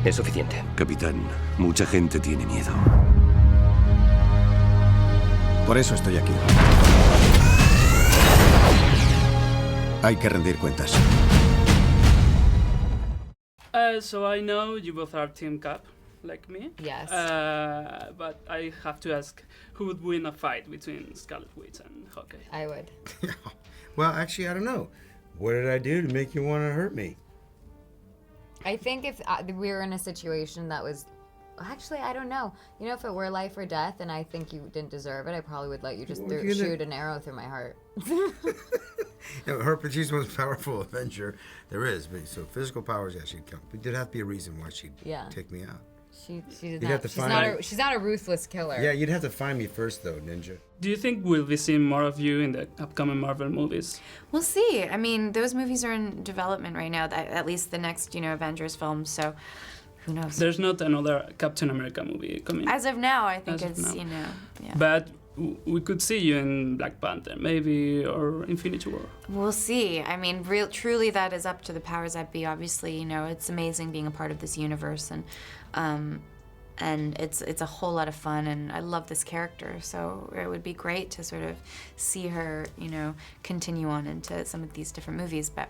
Es suficiente. Capitán, mucha gente tiene miedo. Por eso estoy aquí. Hay que rendir cuentas. So I know you both are Team Cap, like me. Yes. But I have to ask, who would win a fight between Scarlet Witch and Hawkeye? I would. Well, actually, I don't know. What did I do to make you want to hurt me? I think if we were in a situation that was... Actually, I don't know. You know, if it were life or death and I think you didn't deserve it, I probably would let you just shoot an arrow through my heart. She's the most powerful Avenger there is. But so physical powers, yeah, she'd come. But there'd have to be a reason why she'd take me out. She did You'd not. have to She's not a ruthless killer. Yeah, you'd have to find me first, though, Ninja. Do you think we'll be seeing more of you in the upcoming Marvel movies? We'll see. I mean, those movies are in development right now, at least the next, Avengers film, so who knows? There's not another Captain America movie coming. As of now, I think As of it's, now. yeah. But we could see you in Black Panther, maybe, or Infinity War. We'll see. I mean, truly that is up to the powers that be. Obviously, it's amazing being a part of this universe, and it's a whole lot of fun, and I love this character, so it would be great to sort of see her, continue on into some of these different movies. But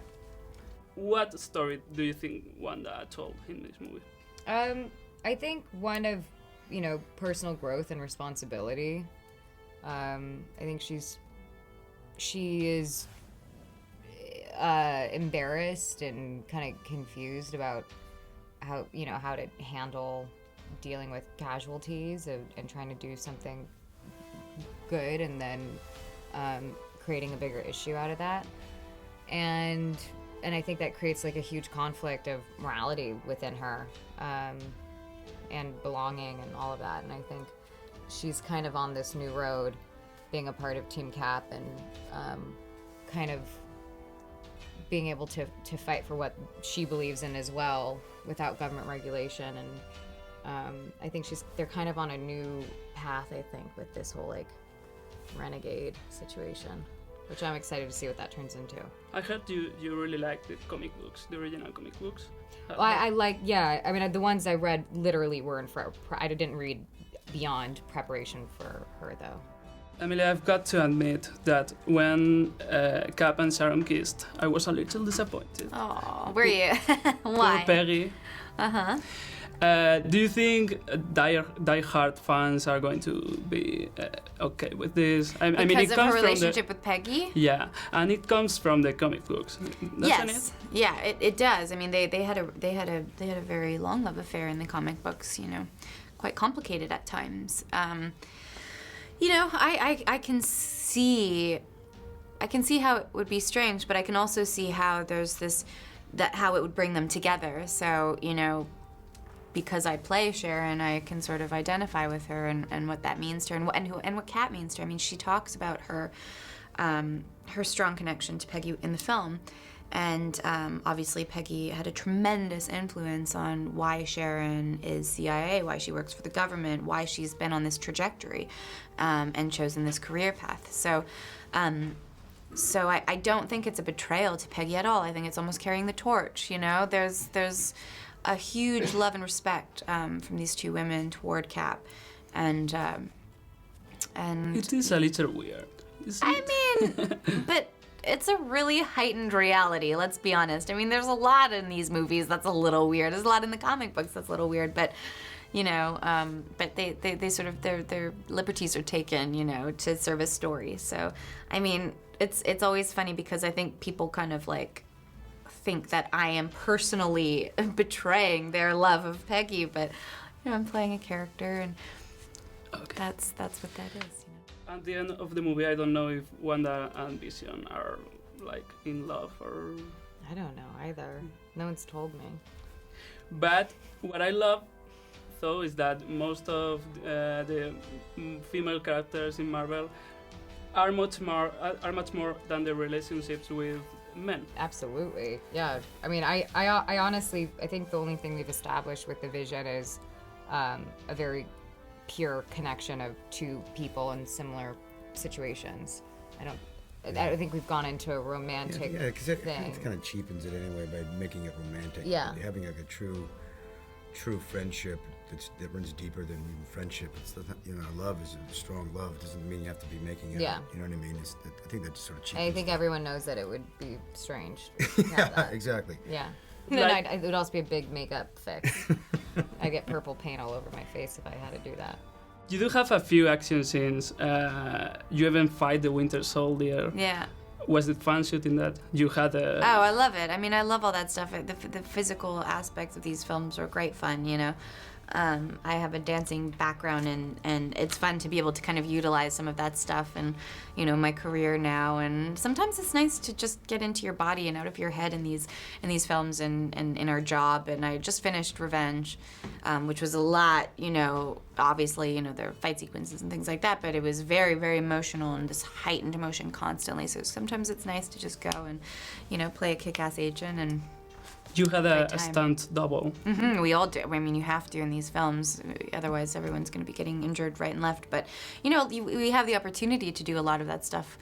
what story do you think Wanda told in this movie? I think one of, personal growth and responsibility. I think she is embarrassed and kind of confused about how to handle dealing with casualties and trying to do something good and then creating a bigger issue out of that. And I think that creates like a huge conflict of morality within her and belonging and all of that. And I think she's kind of on this new road, being a part of Team Cap and kind of being able to fight for what she believes in as well without government regulation. And I think they're kind of on a new path, I think, with this whole like renegade situation, which I'm excited to see what that turns into. I heard you really like the comic books, the original comic books. Well, I like, yeah, I mean, the ones I read literally were I didn't read beyond preparation for her, though. Emily, I've got to admit that when Cap and Sharon kissed, I was a little disappointed. Oh, were you? Why? Poor Peggy. Uh-huh. Do you think die-hard fans are going to be okay with this? I mean, it because of comes her from relationship with Peggy? Yeah, and it comes from the comic books. Doesn't Yes, it? yeah, it does. I mean, they had a very long love affair in the comic books. Quite complicated at times. I can see how it would be strange, but I can also see how there's how it would bring them together. So because I play Sharon, I can sort of identify with her and what that means to her and what Kat means to her. I mean, she talks about her strong connection to Peggy in the film. And obviously Peggy had a tremendous influence on why Sharon is CIA, why she works for the government, why she's been on this trajectory and chosen this career path. So I don't think it's a betrayal to Peggy at all. I think it's almost carrying the torch, There's a huge love and respect from these two women toward Cap. And it is a little weird, isn't it? I mean, but it's a really heightened reality, let's be honest. I mean, there's a lot in these movies that's a little weird. There's a lot in the comic books that's a little weird, but but they sort of their liberties are taken, to serve a story. So, I mean, it's always funny because I think people kind of like think that I am personally betraying their love of Peggy, but I'm playing a character, and that's what that is. At the end of the movie, I don't know if Wanda and Vision are like in love or... I don't know either. No one's told me. But what I love, though, is that most of the female characters in Marvel are much more than the relationships with men. Absolutely, yeah. I mean, I honestly, I think the only thing we've established with the Vision is a very pure connection of two people in similar situations. I think we've gone into a romantic because it thing. kind of cheapens it anyway by making it romantic. Yeah. Having like a true true friendship that runs deeper than even friendship. It's love is a strong love. Doesn't mean you have to be making it. Yeah. You know what I mean? I think that's sort of cheap. I think everyone knows that it would be strange. Yeah, exactly. Yeah. And then it would also be a big makeup fix. I get purple paint all over my face if I had to do that. You do have a few action scenes. You even fight the Winter Soldier. Yeah. Was it fun shooting that? You had a... Oh, I love it. I mean, I love all that stuff. The physical aspects of these films are great fun, you know. I have a dancing background, and it's fun to be able to kind of utilize some of that stuff and, you know, my career now. And sometimes it's nice to just get into your body and out of your head in these films and in our job. And I just finished Revenge, which was a lot, you know, obviously, you know, there are fight sequences and things like that, but it was very, very emotional and this heightened emotion constantly. So sometimes it's nice to just go and, you know, play a kick-ass agent and... You had a stunt double. Mm-hmm, we all do. I mean, you have to in these films. Otherwise, everyone's going to be getting injured right and left. But, you know, we have the opportunity to do a lot of that stuff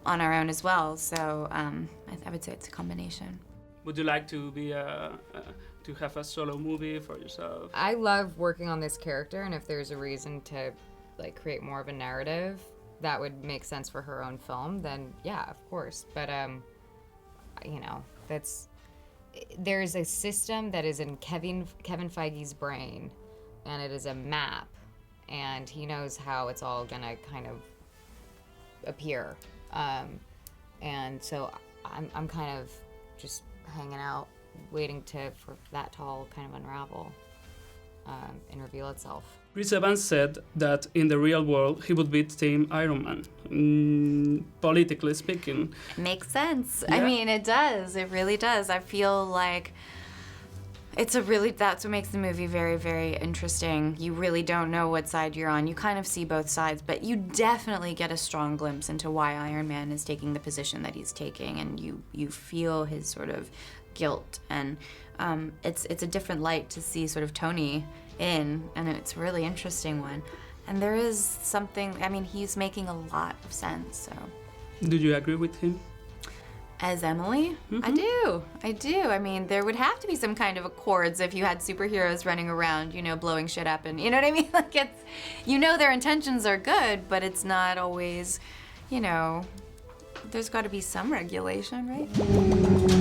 on our own as well. So I would say it's a combination. Would you like to be to have a solo movie for yourself? I love working on this character, and if there's a reason to like create more of a narrative that would make sense for her own film, then yeah, of course. But you know, there's a system that is in Kevin Feige's brain, and it is a map, and he knows how it's all gonna kind of appear, and so I'm kind of just hanging out, waiting for that to all kind of unravel and reveal itself. Chris Evans said that in the real world he would beat Team Iron Man, politically speaking. It makes sense. Yeah. I mean, it does. It really does. I feel like that's what makes the movie very, very interesting. You really don't know what side you're on. You kind of see both sides, but you definitely get a strong glimpse into why Iron Man is taking the position that he's taking, and you feel his sort of guilt, and it's a different light to see sort of Tony in, and it's a really interesting one. And there is something, I mean, he's making a lot of sense, so. Did you agree with him? As Emily? Mm-hmm. I do. I mean, there would have to be some kind of accords if you had superheroes running around, you know, blowing shit up, and you know what I mean? Like, it's, you know, their intentions are good, but it's not always, you know, there's got to be some regulation, right?